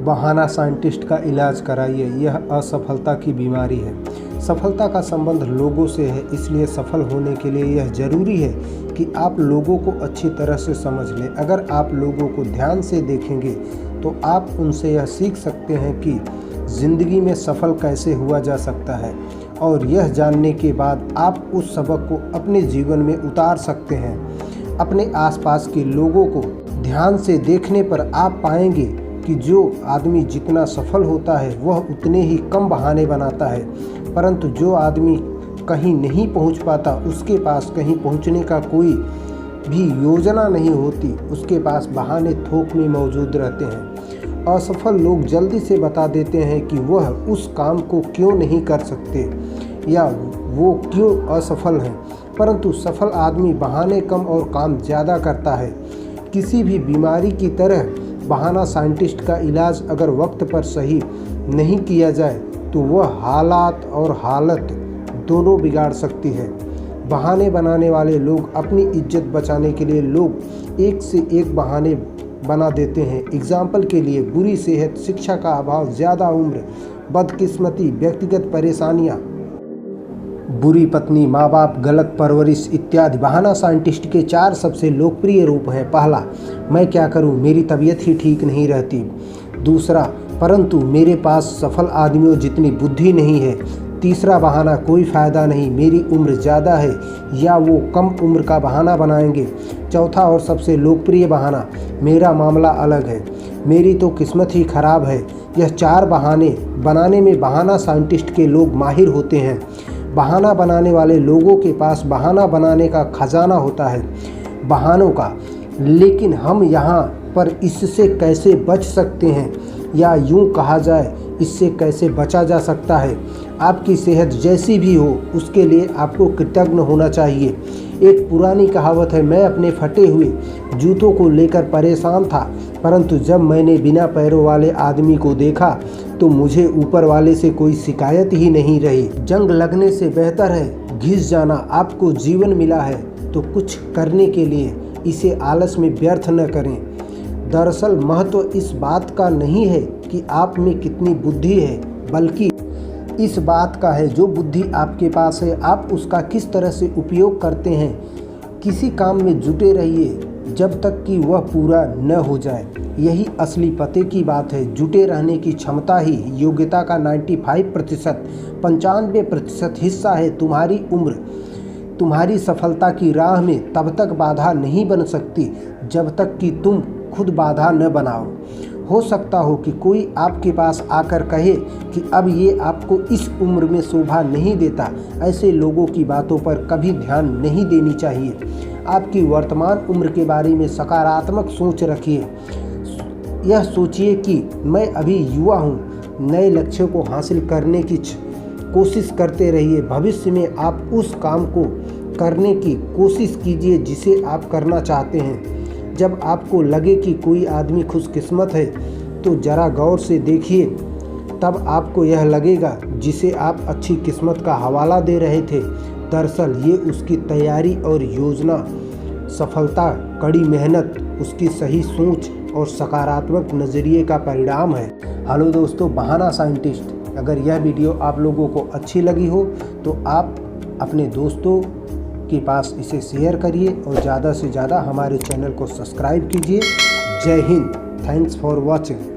बहाना साइंटिस्ट का इलाज कराइए, यह असफलता की बीमारी है। सफलता का संबंध लोगों से है, इसलिए सफल होने के लिए यह जरूरी है कि आप लोगों को अच्छी तरह से समझ लें। अगर आप लोगों को ध्यान से देखेंगे तो आप उनसे यह सीख सकते हैं कि ज़िंदगी में सफल कैसे हुआ जा सकता है, और यह जानने के बाद आप उस सबक को अपने जीवन में उतार सकते हैं। अपने आसपास के लोगों को ध्यान से देखने पर आप पाएंगे कि जो आदमी जितना सफल होता है वह उतने ही कम बहाने बनाता है, परंतु जो आदमी कहीं नहीं पहुंच पाता, उसके पास कहीं पहुंचने का कोई भी योजना नहीं होती, उसके पास बहाने थोक में मौजूद रहते हैं। असफल लोग जल्दी से बता देते हैं कि वह उस काम को क्यों नहीं कर सकते या वो क्यों असफल हैं, परंतु सफल आदमी बहाने कम और काम ज़्यादा करता है। किसी भी बीमारी की तरह बहाना साइंटिस्ट का इलाज अगर वक्त पर सही नहीं किया जाए तो वह हालात और हालत दोनों बिगाड़ सकती है। बहाने बनाने वाले लोग अपनी इज्जत बचाने के लिए लोग एक से एक बहाने बना देते हैं। एग्जाम्पल के लिए बुरी सेहत, शिक्षा का अभाव, ज़्यादा उम्र, बदकिस्मती, व्यक्तिगत परेशानियाँ, बुरी पत्नी, माँ बाप, गलत परवरिश इत्यादि। बहाना साइंटिस्ट के 4 सबसे लोकप्रिय रूप हैं। पहला, मैं क्या करूं, मेरी तबीयत ही ठीक नहीं रहती। दूसरा, परंतु मेरे पास सफल आदमियों जितनी बुद्धि नहीं है। तीसरा बहाना, कोई फ़ायदा नहीं, मेरी उम्र ज़्यादा है, या वो कम उम्र का बहाना बनाएंगे। चौथा और सबसे लोकप्रिय बहाना, मेरा मामला अलग है, मेरी तो किस्मत ही खराब है। यह 4 बहाने बनाने में बहाना साइंटिस्ट के लोग माहिर होते हैं। बहाना बनाने वाले लोगों के पास बहाना बनाने का खजाना होता है बहानों का, लेकिन हम यहाँ पर इससे कैसे बच सकते हैं, या यूँ कहा जाए इससे कैसे बचा जा सकता है। आपकी सेहत जैसी भी हो उसके लिए आपको कृतज्ञ होना चाहिए। एक पुरानी कहावत है, मैं अपने फटे हुए जूतों को लेकर परेशान था, परंतु जब मैंने बिना पैरों वाले आदमी को देखा तो मुझे ऊपर वाले से कोई शिकायत ही नहीं रही। जंग लगने से बेहतर है घिस जाना। आपको जीवन मिला है तो कुछ करने के लिए इसे आलस में व्यर्थ न करें। दरअसल महत्व इस बात का नहीं है कि आप में कितनी बुद्धि है, बल्कि इस बात का है जो बुद्धि आपके पास है आप उसका किस तरह से उपयोग करते हैं। किसी काम में जुटे रहिए जब तक कि वह पूरा न हो जाए, यही असली पते की बात है। जुटे रहने की क्षमता ही योग्यता का 95%, 95% हिस्सा है। तुम्हारी उम्र तुम्हारी सफलता की राह में तब तक बाधा नहीं बन सकती जब तक कि तुम खुद बाधा न बनाओ। हो सकता हो कि कोई आपके पास आकर कहे कि अब ये आपको इस उम्र में शोभा नहीं देता। ऐसे लोगों की बातों पर कभी ध्यान नहीं देनी चाहिए। आपकी वर्तमान उम्र के बारे में सकारात्मक सोच रखिए। यह सोचिए कि मैं अभी युवा हूँ, नए लक्ष्यों को हासिल करने की कोशिश करते रहिए। भविष्य में आप उस काम को करने की कोशिश कीजिए जिसे आप करना चाहते हैं। जब आपको लगे कि कोई आदमी खुशकिस्मत है तो ज़रा गौर से देखिए, तब आपको यह लगेगा जिसे आप अच्छी किस्मत का हवाला दे रहे थे, दरअसल ये उसकी तैयारी और योजना, सफलता, कड़ी मेहनत, उसकी सही सोच और सकारात्मक नज़रिए का परिणाम है। हेलो दोस्तों, बहाना साइंटिस्ट। अगर यह वीडियो आप लोगों को अच्छी लगी हो तो आप अपने दोस्तों के पास इसे शेयर करिए और ज़्यादा से ज़्यादा हमारे चैनल को सब्सक्राइब कीजिए। जय हिंद। Thanks for watching.